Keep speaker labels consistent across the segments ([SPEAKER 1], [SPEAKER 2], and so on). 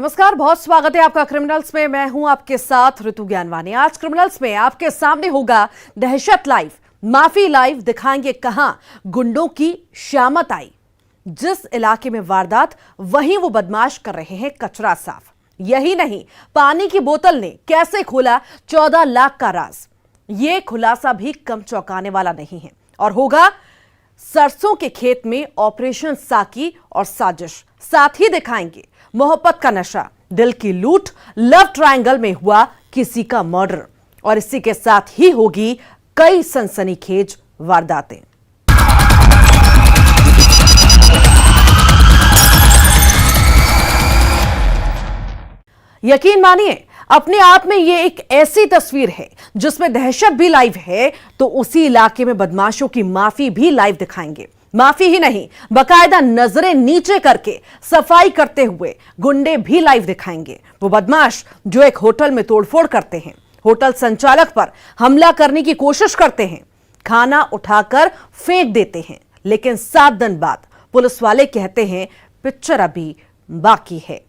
[SPEAKER 1] नमस्कार, बहुत स्वागत है आपका क्रिमिनल्स में। मैं हूं आपके साथ ऋतु ज्ञानवानी। आज क्रिमिनल्स में आपके सामने होगा दहशत लाइव, माफी लाइव। दिखाएंगे कहां गुंडों की शामत आई। जिस इलाके में वारदात, वहीं वो बदमाश कर रहे हैं कचरा साफ। यही नहीं, पानी की बोतल ने कैसे खोला 14 लाख का राज। ये खुलासा भी कम चौंकाने वाला नहीं है और होगा सरसों के खेत में ऑपरेशन साकी और साजिश। साथ ही दिखाएंगे मोहब्बत का नशा, दिल की लूट, लव ट्रायंगल में हुआ किसी का मर्डर और इसी के साथ ही होगी कई सनसनीखेज वारदातें। यकीन मानिए, अपने आप में यह एक ऐसी तस्वीर है जिसमें दहशत भी लाइव है, तो उसी इलाके में बदमाशों की माफी भी लाइव दिखाएंगे। माफी ही नहीं, बकायदा नजरें नीचे करके सफाई करते हुए गुंडे भी लाइव दिखाएंगे। वो बदमाश जो एक होटल में तोड़फोड़ करते हैं, होटल संचालक पर हमला करने की कोशिश करते हैं, खाना उठाकर फेंक देते हैं, लेकिन 7 दिन बाद पुलिस वाले कहते हैं पिक्चर अभी बाकी है।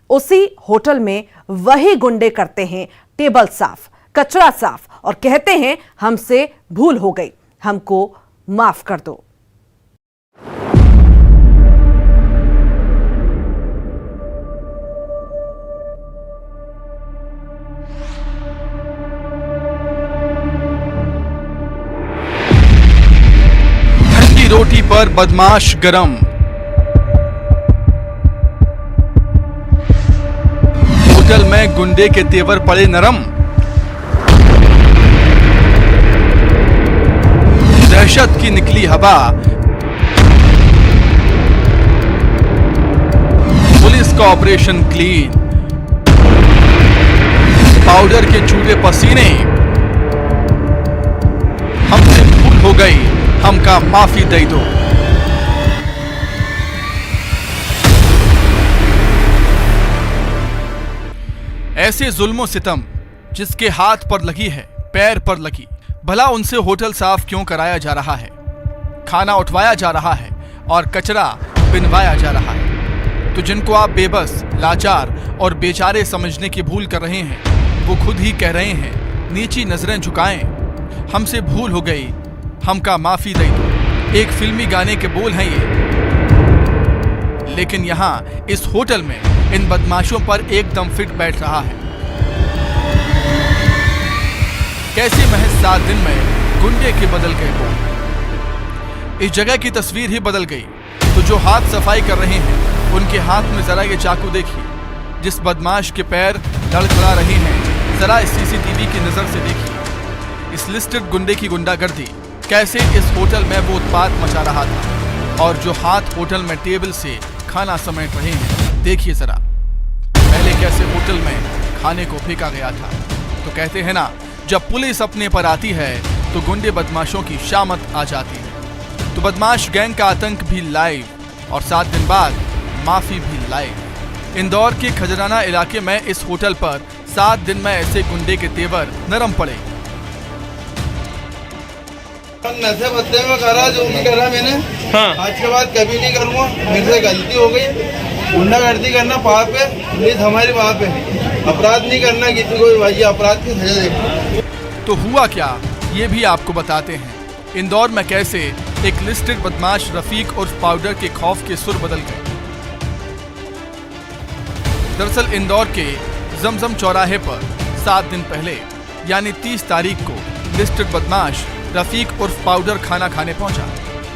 [SPEAKER 1] उसी होटल में वही गुंडे करते हैं टेबल साफ, कचरा साफ और कहते हैं हमसे भूल हो गई, हमको माफ कर दो।
[SPEAKER 2] ठंडी रोटी पर बदमाश गरम, होटल में गुंडे के तेवर पड़े नरम। दहशत की निकली हवा, पुलिस का ऑपरेशन क्लीन, पाउडर के छूटे पसीने, हमसे भूल हो गई, हमका माफी दे दो। ऐसे जुल्मों सितम जिसके हाथ पर लगी है, पैर पर लगी, भला उनसे होटल साफ क्यों कराया जा रहा है, खाना उठवाया जा रहा है और कचरा बिनवाया जा रहा है। तो जिनको आप बेबस, लाचार और बेचारे समझने की भूल कर रहे हैं, वो खुद ही कह रहे हैं नीची नजरें झुकाएं, हमसे भूल हो गई, हमका माफी दे दो। एक फिल्मी गाने के बोल हैं ये, लेकिन यहां इस होटल में इन बदमाशों पर एकदम फिट बैठ रहा है। कैसे महज 7 दिन में गुंडे के बदल गए बोल। इस जगह की तस्वीर ही बदल गई। तो जो हाथ सफाई कर रहे हैं, उनके हाथ में जरा ये चाकू देखिए। जिस बदमाश के पैर लड़खड़ा रहे हैं, जरा इस सीसीटीवी की नजर से देखिए। इस लिस्टेड गुंडे की गुंडागर्दी, कैसे इस होटल में वो उत्पात मचा रहा था। और जो हाथ होटल में टेबल से खाना समेट रहे हैं, देखिए जरा पहले कैसे होटल में खाने को फेंका गया था। तो कहते हैं ना, जब पुलिस अपने पर आती है तो गुंडे बदमाशों की शामत आ जाती है। तो बदमाश गैंग का आतंक भी लाइव और 7 दिन बाद माफी भी लाइव। इंदौर के खजराना इलाके में इस होटल पर 7 दिन में ऐसे गुंडे के तेवर नरम पड़े।
[SPEAKER 3] नशे बदले में करा जो भी करा मैंने, हाँ। आज के बाद कभी नहीं करूँगा, मेरे से गलती हो गई। गुंडागर्दी करना पाप है, प्लीज हमारी पाप है। अपराध नहीं करना किसी को, भाई अपराध की सजा दे।
[SPEAKER 2] तो हुआ क्या, ये भी आपको बताते हैं। इंदौर में कैसे एक लिस्टेड बदमाश रफीक उर्फ पाउडर के खौफ के सुर बदल गए। दरअसल इंदौर के जमजम चौराहे पर 7 दिन पहले यानी 30 तारीख को लिस्टेड बदमाश रफीक उर्फ पाउडर खाना खाने पहुंचा।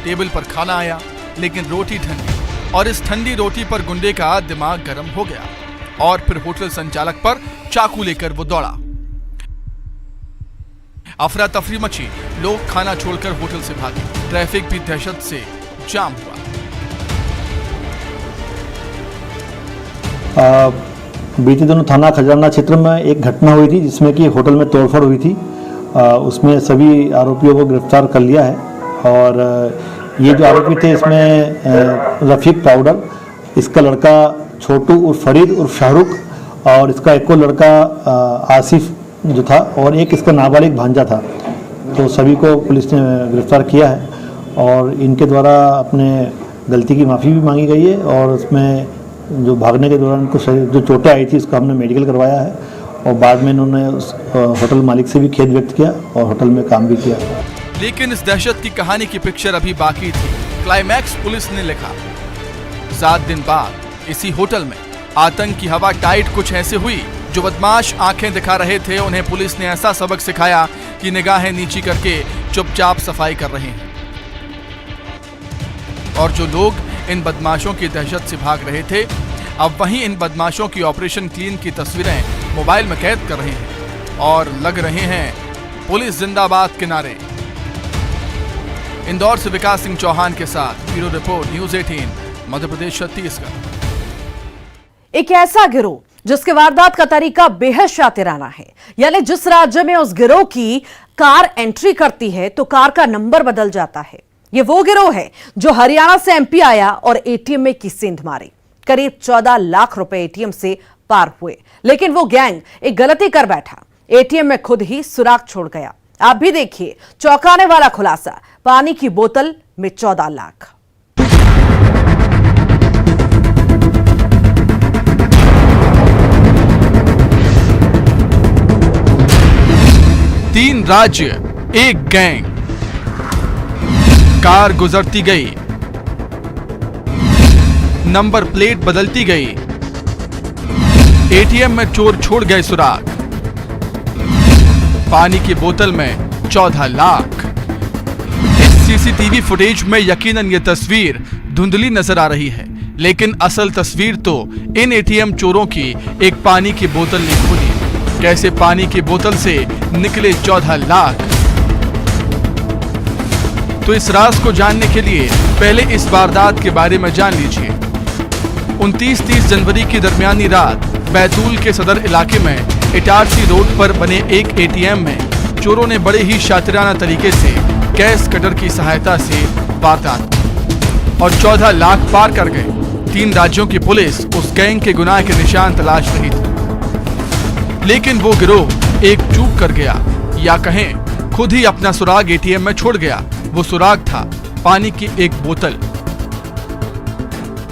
[SPEAKER 2] टेबल पर खाना आया, लेकिन रोटी ठंडी, और इस ठंडी रोटी पर गुंडे का दिमाग गर्म हो गया और फिर होटल संचालक पर चाकू लेकर वो दौड़ा। अफरा तफरी मची, लोग खाना छोड़कर होटल से भागे। ट्रैफिक भी दहशत से जाम हुआ।
[SPEAKER 4] बीते दिनों थाना खजराना क्षेत्र में एक घटना हुई थी जिसमें कि होटल में तोड़फोड़ हुई थी। उसमें सभी आरोपियों को गिरफ्तार कर लिया है और ये जो आरोपी थे इसमें रफीक पाउडर, इसका लड़का छोटू उर्फ फरीद उर्फ शाहरुख और इसका एक और लड़का आसिफ जो था और एक इसका नाबालिग भांजा था। तो सभी को पुलिस ने गिरफ्तार किया है और इनके द्वारा अपने गलती की माफ़ी भी मांगी गई है और उसमें जो भागने के दौरान कुछ जो चोटें आई थी उसको हमने मेडिकल करवाया है और बाद में इन्होंने उस होटल मालिक से भी खेद व्यक्त किया और होटल में काम भी किया।
[SPEAKER 2] लेकिन इस दहशत की कहानी की पिक्चर अभी बाकी थी। क्लाइमैक्स पुलिस ने लिखा। 7 दिन बाद इसी होटल में आतंक की हवा टाइट कुछ ऐसे हुई। जो बदमाश आंखें दिखा रहे थे उन्हें पुलिस ने ऐसा सबक सिखाया कि निगाहें नीची करके चुपचाप सफाई कर रहे हैं। और जो लोग इन बदमाशों की दहशत से भाग रहे थे, अब वहीं इन बदमाशों की ऑपरेशन क्लीन की तस्वीरें मोबाइल में कैद कर रहे हैं और लग रहे हैं पुलिस जिंदाबाद के नारे। इंदौर से विकास सिंह चौहान के साथ bureau report, news 18, Madhya Pradesh, Chhattisgarh.
[SPEAKER 1] एक ऐसा गिरोह जिसके वारदात का तरीका बेहद शातिराना है, यानी जिस राज्य में उस गिरोह की कार एंट्री करती है तो कार का नंबर बदल जाता है। ये वो गिरोह है जो हरियाणा से एमपी आया और एटीएम में की सेंध मारी। करीब 14 लाख रुपए एटीएम से पार हुए, लेकिन वो गैंग एक गलती कर बैठा, एटीएम में खुद ही सुराग छोड़ गया। आप भी देखिए चौंकाने वाला खुलासा, पानी की बोतल में 14 लाख।
[SPEAKER 2] तीन राज्य, एक गैंग, कार गुजरती गई, नंबर प्लेट बदलती गई, एटीएम में चोर छोड़ गए सुराग, पानी की बोतल में 14 लाख। इस सीसीटीवी फुटेज में यकीनन ये तस्वीर धुंधली नजर आ रही है, लेकिन असल तस्वीर तो इन एटीएम चोरों की एक पानी की बोतल ने खुली। कैसे पानी की बोतल से निकले 14 लाख? तो इस राज को जानने के लिए पहले इस वारदात के बारे में जान लीजिए। 29-30 जनवरी की दरमियानी रात बैतूल के सदर इलाके में इटारसी रोड पर बने एक एटीएम में चोरों ने बड़े ही शातिराना तरीके से कैश कटर की सहायता से वारदात और 14 लाख पार कर गए। 3 राज्यों की पुलिस उस गैंग के गुनाह के निशान तलाश रही थी, लेकिन वो गिरोह एक चूक कर गया, या कहें खुद ही अपना सुराग एटीएम में छोड़ गया। वो सुराग था पानी की एक बोतल।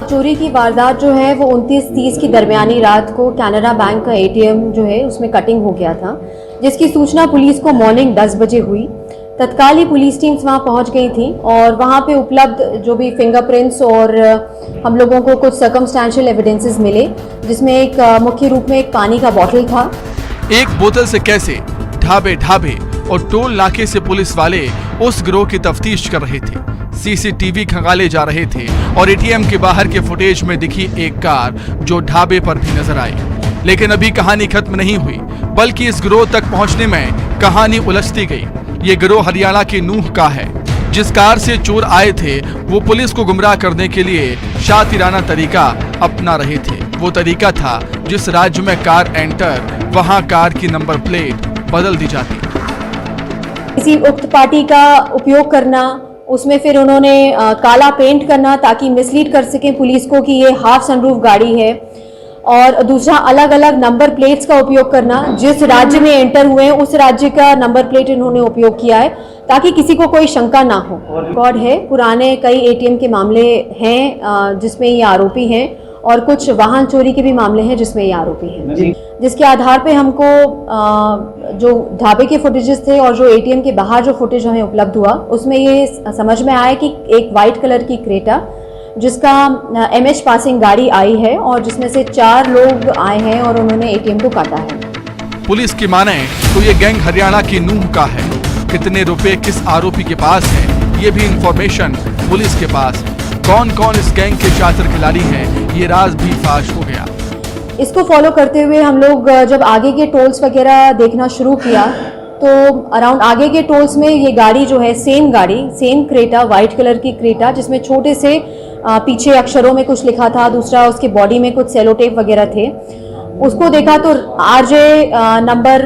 [SPEAKER 5] चोरी की वारदात जो है वो 29-30 की दरमियानी रात को कैनरा बैंक का एटीएम जो है उसमें कटिंग हो गया था, जिसकी सूचना पुलिस को मॉर्निंग 10 बजे हुई। तत्काल ही पुलिस टीम्स वहां पहुंच गई थी और वहां पे उपलब्ध जो भी फिंगरप्रिंट्स और हम लोगों को कुछ सर्कमस्टेंशियल एविडेंसेस मिले, जिसमें एक मुख्य रूप में एक पानी का बॉटल था।
[SPEAKER 2] एक बोतल से कैसे ढाबे ढाबे और टोल नाके से पुलिस वाले उस गिरोह की तफ्तीश कर रहे थे। सीसीटीवी खंगाले जा रहे थे और एटीएम के बाहर के फुटेज में दिखी एक कार जो ढाबे पर भी नजर आई। लेकिन अभी कहानी खत्म नहीं हुई, बल्कि इस गिरोह तक पहुंचने में कहानी उलझती गई। ये गिरोह हरियाणा के नूह का है। जिस कार से चोर आए थे वो पुलिस को गुमराह करने के लिए शातिराना तरीका अपना रहे थे। वो तरीका था जिस राज्य में कार एंटर, वहां कार की नंबर प्लेट बदल दी जाती।
[SPEAKER 5] किसी उक्त पार्टी का उपयोग करना, उसमें फिर उन्होंने काला पेंट करना ताकि मिसलीड कर सकें पुलिस को कि ये हाफ सनरूफ गाड़ी है, और दूसरा अलग अलग नंबर प्लेट्स का उपयोग करना। जिस राज्य में एंटर हुए हैं उस राज्य का नंबर प्लेट इन्होंने उपयोग किया है ताकि किसी को कोई शंका ना हो। रिकॉर्ड है, पुराने कई एटीएम के मामले हैं जिसमें ये आरोपी हैं, और कुछ वाहन चोरी के भी मामले हैं जिसमें ये आरोपी हैं, जिसके आधार पे हमको जो ढाबे के फुटेजेस थे और जो एटीएम के बाहर जो फुटेज हमें उपलब्ध हुआ उसमें ये समझ में आया कि एक वाइट कलर की क्रेटा जिसका एमएच पासिंग गाड़ी आई है और जिसमें से 4 लोग आए हैं और उन्होंने एटीएम को काटा है।
[SPEAKER 2] पुलिस की माने तो ये गैंग हरियाणा की नूह का है। कितने रुपए किस आरोपी के पास है ये भी इंफॉर्मेशन पुलिस के पास। कौन कौन इस गैंग के शातिर खिलाड़ी हैं ये राज भी फाश हो गया।
[SPEAKER 5] इसको फॉलो करते हुए हम लोग जब आगे के टोल्स वगैरह देखना शुरू किया तो अराउंड आगे के टोल्स में ये गाड़ी जो है सेम क्रेटा, वाइट कलर की क्रेटा, जिसमें छोटे से पीछे अक्षरों में कुछ लिखा था, दूसरा उसके बॉडी में कुछ सेलो टेप वगैरह थे। उसको देखा तो आरजे नंबर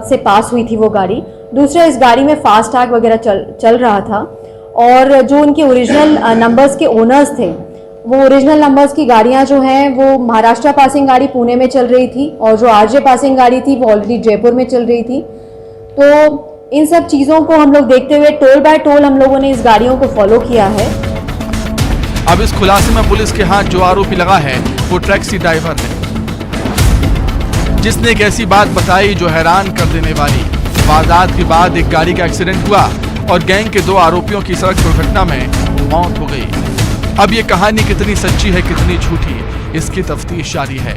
[SPEAKER 5] से पास हुई थी वो गाड़ी। दूसरा इस गाड़ी में फास्ट टैग वगैरह चल रहा था, और जो उनके ओरिजिनल नंबर्स के ओनर्स थे वो ओरिजिनल नंबर्स की गाड़ियां जो हैं वो महाराष्ट्र पासिंग गाड़ी पुणे में चल रही थी, और जो आरजे पासिंग गाड़ी थी वो ऑलरेडी जयपुर में चल रही थी। तो इन सब चीज़ों को हम लोग देखते हुए टोल बाय टोल हम लोगों ने इस गाड़ियों को फॉलो किया है।
[SPEAKER 2] अब इस खुलासे में पुलिस के हाथ जो आरोपी लगा है वो टैक्सी ड्राइवर है, जिसने एक ऐसी बात बताई जो हैरान कर देने वाली। वारदात के बाद एक गाड़ी का एक्सीडेंट हुआ और गैंग के 2 आरोपियों की सड़क दुर्घटना में मौत हो गई। अब ये कहानी कितनी सच्ची है कितनी झूठी, इसकी तफ्तीश जारी है।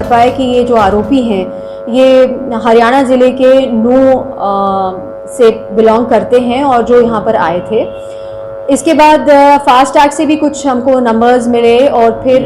[SPEAKER 5] पाया कि ये जो आरोपी हैं ये हरियाणा जिले के नू से बिलोंग करते हैं और जो यहाँ पर आए थे। इसके बाद फास्ट टैग से भी कुछ हमको नंबर्स मिले और फिर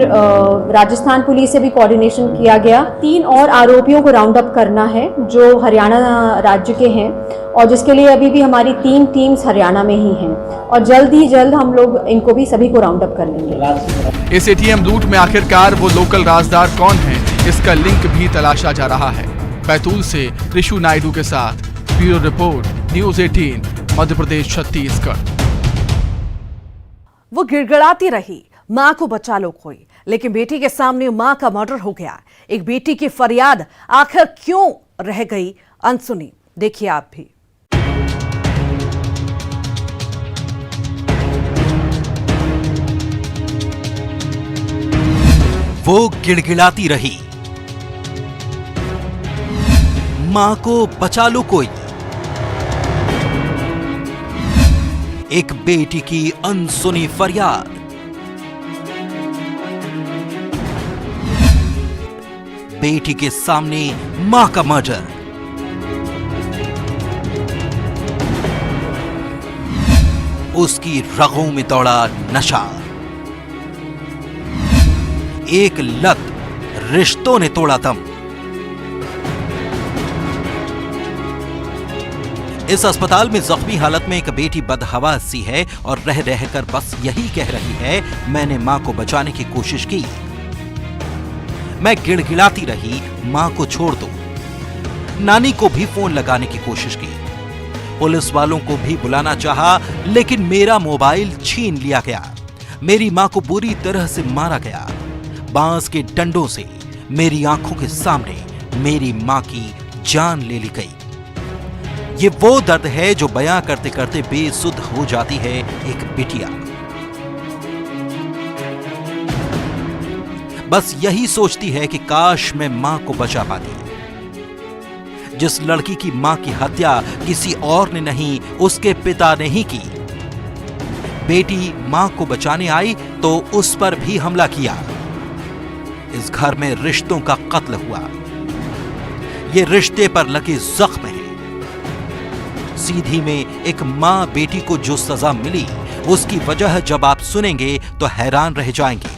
[SPEAKER 5] राजस्थान पुलिस से भी कोऑर्डिनेशन किया गया। 3 और आरोपियों को राउंड अप करना है जो हरियाणा राज्य के हैं और जिसके लिए अभी भी हमारी 3 टीम्स हरियाणा में ही हैं और जल्द ही जल्द हम लोग इनको भी सभी को राउंड अप कर लेंगे।
[SPEAKER 2] इस एटीएम लूट में आखिरकार वो लोकल राजदार कौन है, इसका लिंक भी तलाशा जा रहा है। बैतूल से ऋषु नायडू के साथ bureau report, news 18 Madhya Pradesh Chhattisgarh.
[SPEAKER 1] वो गिड़गिड़ाती रही, मां को बचा लो कोई, लेकिन बेटी के सामने मां का मर्डर हो गया। एक बेटी की फरियाद आखिर क्यों रह गई अनसुनी, देखिए आप भी।
[SPEAKER 6] वो गिड़गिड़ाती रही, मां को बचा लो कोई। एक बेटी की अनसुनी फरियाद। बेटी के सामने मां का मर्डर। उसकी रगों में दौड़ा नशा। एक लत, रिश्तों ने तोड़ा दम। इस अस्पताल में जख्मी हालत में एक बेटी बदहवास सी है और रह रहकर बस यही कह रही है, मैंने मां को बचाने की कोशिश की, मैं गिड़गिड़ाती रही, मां को छोड़ दो। नानी को भी फोन लगाने की कोशिश की, पुलिस वालों को भी बुलाना चाहा, लेकिन मेरा मोबाइल छीन लिया गया। मेरी मां को बुरी तरह से मारा गया, बांस के डंडों से मेरी आंखों के सामने मेरी मां की जान ले ली गई। ये वो दर्द है जो बयां करते करते बेसुध हो जाती है एक बिटिया। बस यही सोचती है कि काश मैं मां को बचा पाती। जिस लड़की की मां की हत्या किसी और ने नहीं, उसके पिता ने ही की। बेटी मां को बचाने आई तो उस पर भी हमला किया। इस घर में रिश्तों का कत्ल हुआ। ये रिश्ते पर लगे जख्म है। सीधी में एक मां बेटी को जो सजा मिली, उसकी वजह जब आप सुनेंगे तो हैरान रह जाएंगे।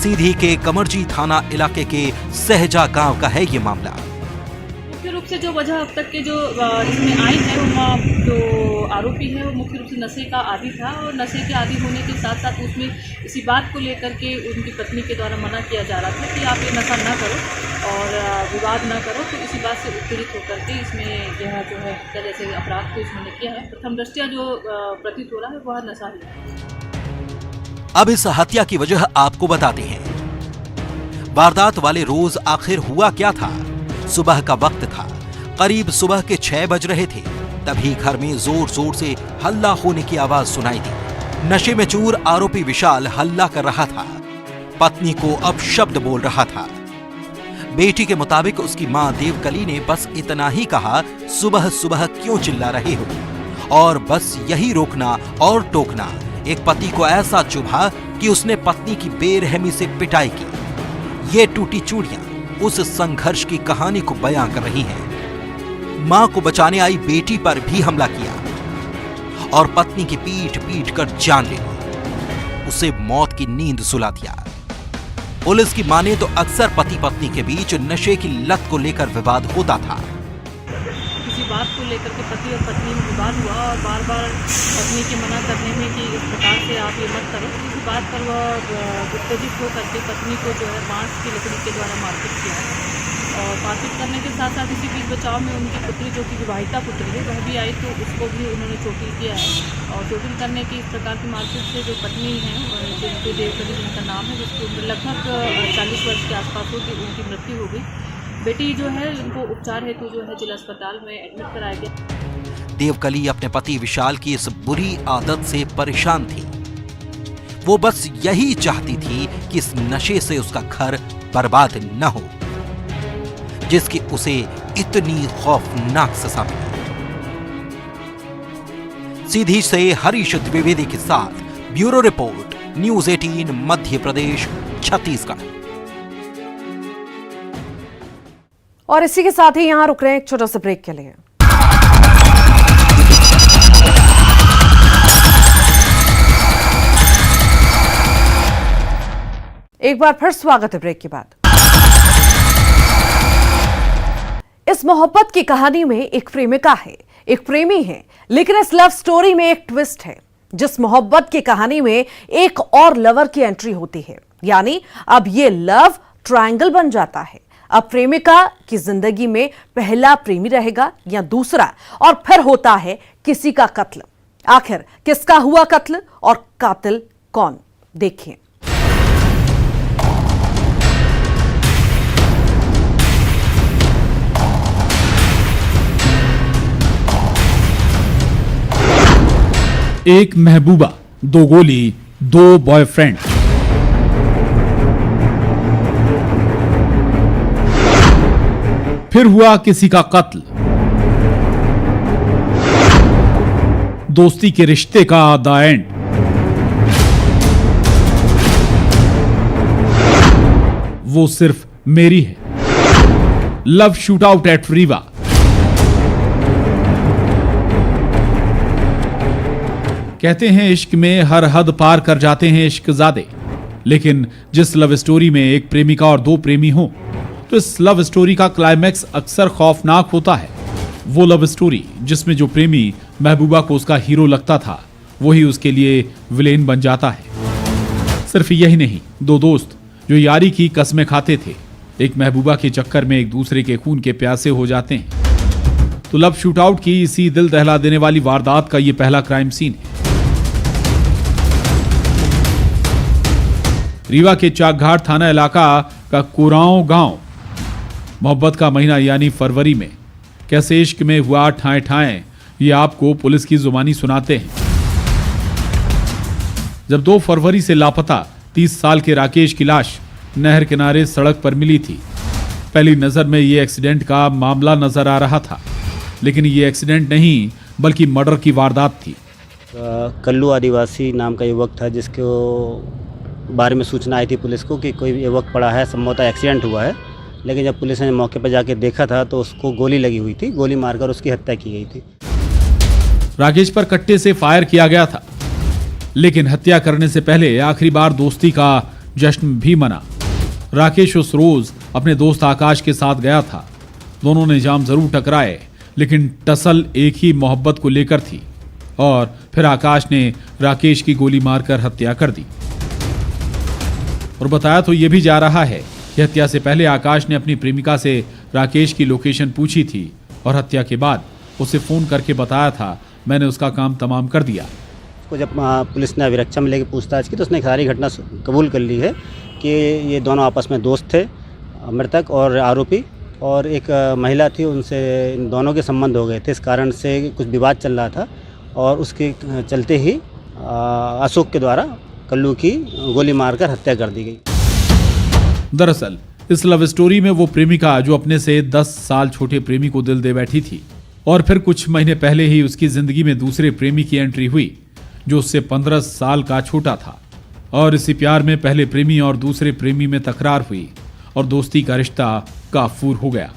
[SPEAKER 6] सीधी के कमरजी थाना इलाके के सहजा गांव का है ये मामला।
[SPEAKER 7] मुख्य रूप से जो वजह अब तक के जो इसमें आई है, वो जो आरोपी है वो मुख्य रूप से नशे का आदी था और नशे के आदी होने के साथ साथ उसमें इसी बात को लेकर के उनकी पत्नी के द्वारा मना किया जा रहा था कि आप ये नशा ना करो और विवाद ना करो, तो इसी बात से उत्पीड़ित होकर के इसमें यह जो है जैसे अपराध को इसमें किया है। प्रथम दृष्टया जो प्रतीत हो रहा है वह नशा ही।
[SPEAKER 6] अब इस हत्या की वजह आपको बताते हैं। वारदात वाले रोज आखिर हुआ क्या था? सुबह का वक्त था, करीब सुबह के 6 बज रहे थे। तभी घर में जोर जोर से हल्ला होने की आवाज सुनाई दी। नशे में चूर आरोपी विशाल हल्ला कर रहा था, पत्नी को अपशब्द बोल रहा था। बेटी के मुताबिक उसकी मां देवकली ने बस इतना ही कहा, सुबह सुबह क्यों चिल्ला रहे हो, और बस यही रोकना और टोकना एक पति को ऐसा चुभा कि उसने पत्नी की बेरहमी से पिटाई की। ये टूटी चूड़ियां उस संघर्ष की कहानी को बयां कर रही हैं। मां को बचाने आई बेटी पर भी हमला किया और पत्नी की पीट पीट कर जान ले ली, उसे मौत की नींद सुला दिया। पुलिस की माने तो अक्सर पति पत्नी के बीच नशे की लत को लेकर विवाद होता था।
[SPEAKER 7] किसी बात को लेकर के पति और पत्नी में विवाद हुआ और बार बार पत्नी के मना करने में कि इस प्रकार से आप ये मत करो, इसी बात पर वह उत्तेजित होकर के पत्नी को जो है बांस की लकड़ी के द्वारा मारपीट किया और मारपीट करने के साथ साथ इसी बीच बचाव में उनकी पुत्री जो कि विवाहिता पुत्री है वह भी आई, तो उसको भी उन्होंने चोटिल किया है। और चोटिल करने की इस प्रकार की मारपीट से जो पत्नी है जिनके देवकली जिनका नाम है, जिसकी उम्र लगभग 40 वर्ष के आसपास होगी, उनकी मृत्यु हो गई। बेटी जो है उनको उपचार हेतु जो है जिला अस्पताल में एडमिट कराया गया।
[SPEAKER 6] देवकली अपने पति विशाल की इस बुरी आदत से परेशान थी। वो बस यही चाहती थी कि इस नशे से उसका घर बर्बाद न हो, जिसकी उसे इतनी खौफनाक सजा मिली। सीधी से हरीश द्विवेदी के साथ bureau report, news 18 Madhya Pradesh, Chhattisgarh.
[SPEAKER 1] और इसी के साथ ही यहां रुक रहे हैं एक छोटा सा ब्रेक के लिए। एक बार फिर स्वागत है ब्रेक के बाद। इस मोहब्बत की कहानी में एक प्रेमिका है, एक प्रेमी है, लेकिन इस लव स्टोरी में एक ट्विस्ट है। जिस मोहब्बत की कहानी में एक और लवर की एंट्री होती है, यानी अब ये लव ट्रायंगल बन जाता है। अब प्रेमिका की जिंदगी में पहला प्रेमी रहेगा या दूसरा, और फिर होता है किसी का कत्ल। आखिर किसका हुआ कत्ल और कातिल कौन, देखिए।
[SPEAKER 8] एक महबूबा, 2 गोली, 2 बॉयफ्रेंड। फिर हुआ किसी का कत्ल। दोस्ती के रिश्ते का द एंड। वो सिर्फ मेरी है। Love shoot out at Rewa. कहते हैं इश्क में हर हद पार कर जाते हैं इश्कजादे, लेकिन जिस लव स्टोरी में एक प्रेमिका और 2 प्रेमी हो, तो इस लव स्टोरी का क्लाइमैक्स अक्सर खौफनाक होता है। वो लव स्टोरी जिसमें जो प्रेमी महबूबा को उसका हीरो लगता था, वही उसके लिए विलेन बन जाता है। सिर्फ यही नहीं, 2 दोस्त जो यारी की कस्में खाते थे, एक महबूबा के चक्कर में एक दूसरे के खून के प्यासे हो जाते हैं। तो लव शूटआउट की इसी दिल दहला देने वाली वारदात का ये पहला क्राइम सीन है। रीवा के चाकघाट थाना इलाका का कुराओं गांव। मोहब्बत का महीना यानी फरवरी में कैसे इश्क में हुआ ठाए ठाए, ये आपको पुलिस की जुबानी सुनाते हैं। जब 2 फरवरी से लापता 30 साल के राकेश की लाश नहर किनारे सड़क पर मिली थी। पहली नजर में ये एक्सीडेंट का मामला नजर आ रहा था, लेकिन ये एक्सीडेंट नहीं बल्कि मर्डर की वारदात थी।
[SPEAKER 9] कल्लू आदिवासी नाम का युवक था, जिसको बारे में सूचना आई थी पुलिस को कि कोई युवक पड़ा है, संभवतः एक्सीडेंट हुआ है। लेकिन जब पुलिस ने मौके पर जाके देखा था तो उसको गोली लगी हुई थी, गोली मारकर उसकी हत्या की गई थी।
[SPEAKER 8] राकेश पर कट्टे से फायर किया गया था, लेकिन हत्या करने से पहले आखिरी बार दोस्ती का जश्न भी मना। राकेश उस रोज अपने दोस्त आकाश के साथ गया था। दोनों ने जाम जरूर टकराए, लेकिन टसल एक ही मोहब्बत को लेकर थी। और फिर आकाश ने राकेश की गोली मारकर हत्या कर दी। और बताया तो यह भी जा रहा है कि हत्या से पहले आकाश ने अपनी प्रेमिका से राकेश की लोकेशन पूछी थी और हत्या के बाद उसे फोन करके बताया था, मैंने उसका काम तमाम कर दिया।
[SPEAKER 9] उसको जब पुलिस ने अभिरक्षा में लेकर पूछताछ की तो उसने सारी घटना कबूल कर ली है कि ये दोनों आपस में दोस्त थे, मृतक और आरोपी, और एक महिला थी, उनसे इन दोनों के संबंध हो गए थे। इस कारण से कुछ विवाद चल रहा था और उसके चलते ही अशोक के द्वारा कल्लू की गोली मारकर हत्या कर दी गई।
[SPEAKER 8] दरअसल इस लव स्टोरी में वो प्रेमिका जो अपने से 10 साल छोटे प्रेमी को दिल दे बैठी थी, और फिर कुछ महीने पहले ही उसकी जिंदगी में दूसरे प्रेमी की एंट्री हुई जो उससे 15 साल का छोटा था। और इसी प्यार में पहले प्रेमी और दूसरे प्रेमी में तकरार हुई और दोस्ती का रिश्ता काफूर हो गया।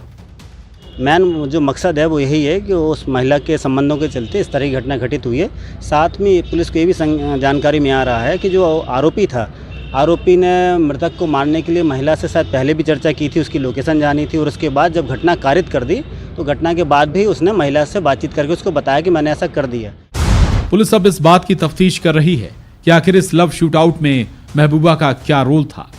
[SPEAKER 9] मैन जो मकसद है वो यही है कि उस महिला के संबंधों के चलते इस तरह की घटना घटित हुई है। साथ में पुलिस को ये भी जानकारी में आ रहा है कि जो आरोपी था, आरोपी ने मृतक को मारने के लिए महिला से शायद पहले भी चर्चा की थी, उसकी लोकेशन जानी थी, और उसके बाद जब घटना कारित कर दी तो घटना के बाद भी उसने महिला से बातचीत करके उसको बताया कि मैंने ऐसा कर दिया।
[SPEAKER 8] पुलिस अब इस बात की तफ्तीश कर रही है कि आखिर इस लव शूटआउट में महबूबा का क्या रोल था।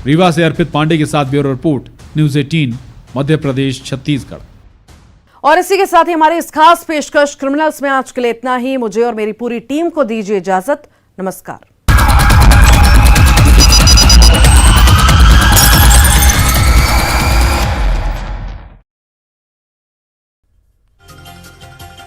[SPEAKER 8] रीवा से अर्पित पांडे के साथ bureau report, news 18 Madhya Pradesh, Chhattisgarh.
[SPEAKER 1] और इसी के साथ ही हमारी इस खास पेशकश क्रिमिनल्स में आज के लिए इतना ही। मुझे और मेरी पूरी टीम को दीजिए इजाजत। नमस्कार।